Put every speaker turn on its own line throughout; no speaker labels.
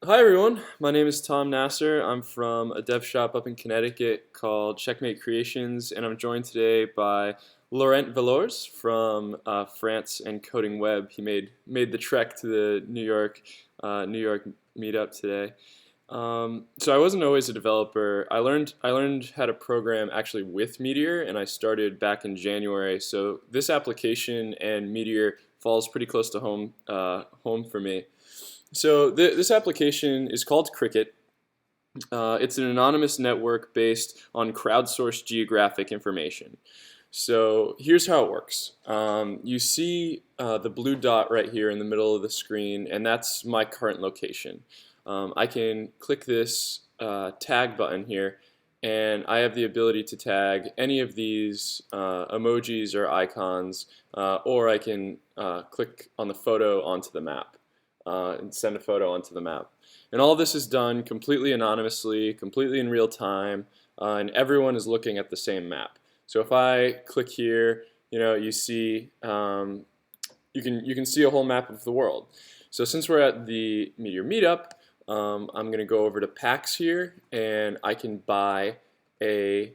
Hi everyone, my name is Tom Nassr. I'm from a dev shop up in Connecticut called Checkmate Creations, and I'm joined today by Laurent Valours from France and Coding Web. He made the trek to the New York meetup today. So I wasn't always a developer. I learned how to program actually with Meteor, and I started back in January. So this application and Meteor falls pretty close to home for me. So this application is called Kricket. It's an anonymous network based on crowdsourced geographic information. So here's how it works. You see the blue dot right here in the middle of the screen, and that's my current location. I can click this tag button here, and I have the ability to tag any of these emojis or icons, or I can click on the photo onto the map and send a photo onto the map. And all this is done completely anonymously, completely in real time, and everyone is looking at the same map. So if I click here, you see you can see a whole map of the world. So since we're at the Meteor meetup, I'm going to go over to packs here, and I can buy a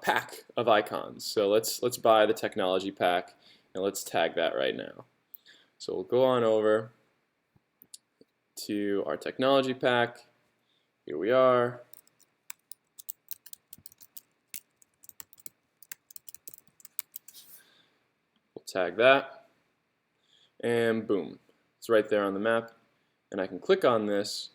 pack of icons. So let's buy the technology pack, and let's tag that right now. So we'll go on over to our technology pack. Here we are. We'll tag that, and boom, it's right there on the map. And I can click on this,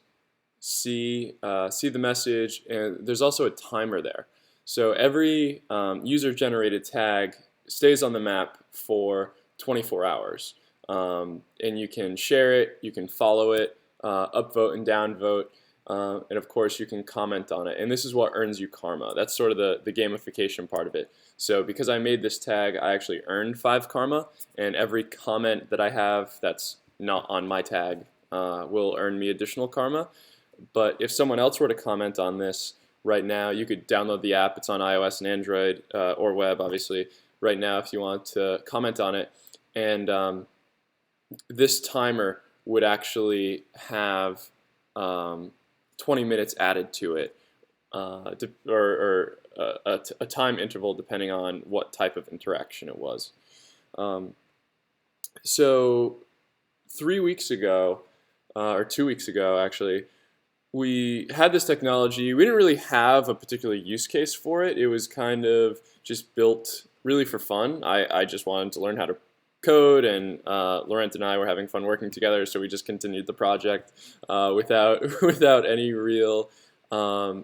see the message, and there's also a timer there. So every user-generated tag stays on the map for 24 hours. And you can share it, you can follow it, upvote and downvote, and of course you can comment on it. And this is what earns you karma. That's sort of the gamification part of it. So because I made this tag, I actually earned 5 karma, and every comment that I have that's not on my tag will earn me additional karma. But if someone else were to comment on this right now, you could download the app. It's on iOS and Android or web, obviously, right now if you want to comment on it. And this timer would actually have 20 minutes added to it, or a time interval depending on what type of interaction it was. So 3 weeks ago, or 2 weeks ago actually, we had this technology. We didn't really have a particular use case for it. It was kind of just built really for fun. I just wanted to learn how to code, and Laurent and I were having fun working together, so we just continued the project without any real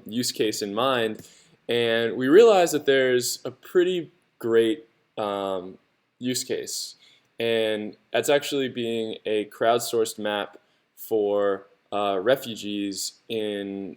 use case in mind. And we realized that there's a pretty great use case, and that's actually being a crowdsourced map for refugees in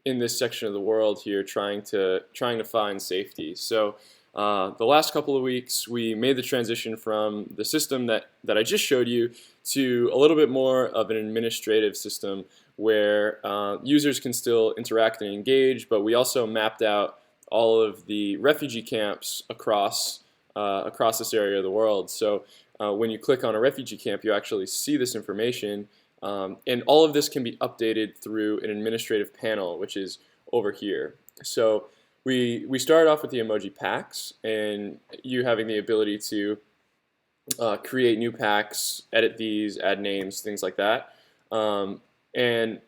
this section of the world here, trying to find safety. So the last couple of weeks, we made the transition from the system that I just showed you to a little bit more of an administrative system where users can still interact and engage, but we also mapped out all of the refugee camps across this area of the world. So when you click on a refugee camp, you actually see this information. And all of this can be updated through an administrative panel, which is over here. So we started off with the emoji packs, and you having the ability to create new packs, edit these, add names, things like that. And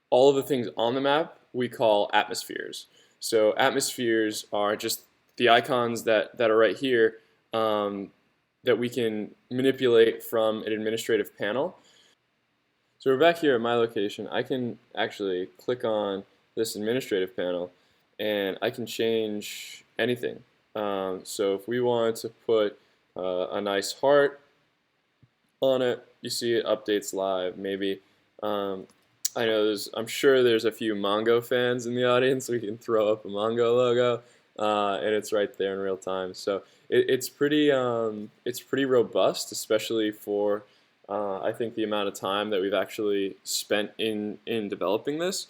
all of the things on the map we call atmospheres. So atmospheres are just the icons that are right here that we can manipulate from an administrative panel. So we're back here at my location. I can actually click on this administrative panel, and I can change anything. So if we wanted to put a nice heart on it, you see it updates live. Maybe I'm sure there's a few Mongo fans in the audience. We can throw up a Mongo logo, and it's right there in real time. So it's pretty robust, especially for I think the amount of time that we've actually spent in developing this.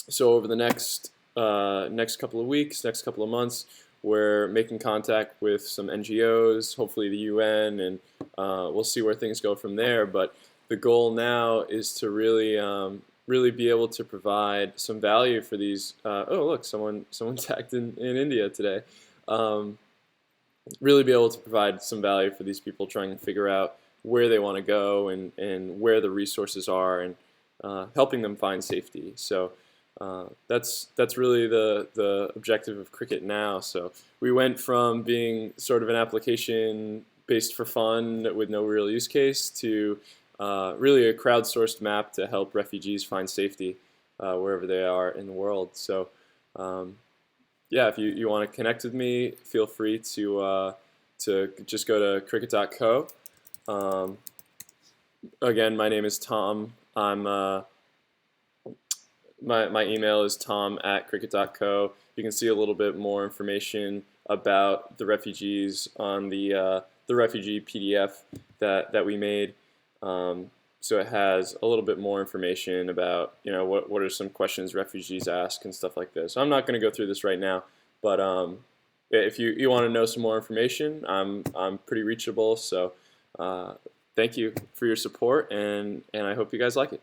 So over the next couple of weeks, next couple of months, we're making contact with some NGOs, hopefully the UN, and we'll see where things go from there. But the goal now is to really be able to provide some value for these. Oh, look, someone tagged in India today. Um, really be able to provide some value for these people trying to figure out where they want to go and where the resources are, and helping them find safety. So that's really the objective of Kricket now. So we went from being sort of an application based for fun with no real use case to really a crowdsourced map to help refugees find safety wherever they are in the world. So yeah, if you want to connect with me, feel free to just go to Kricket.co. Again, my name is Tom. My email is tom@kricket.co. You can see a little bit more information about the refugees on the refugee PDF that we made. So it has a little bit more information about, what are some questions refugees ask and stuff like this. So I'm not going to go through this right now, but if you want to know some more information, I'm pretty reachable. So thank you for your support, and I hope you guys like it.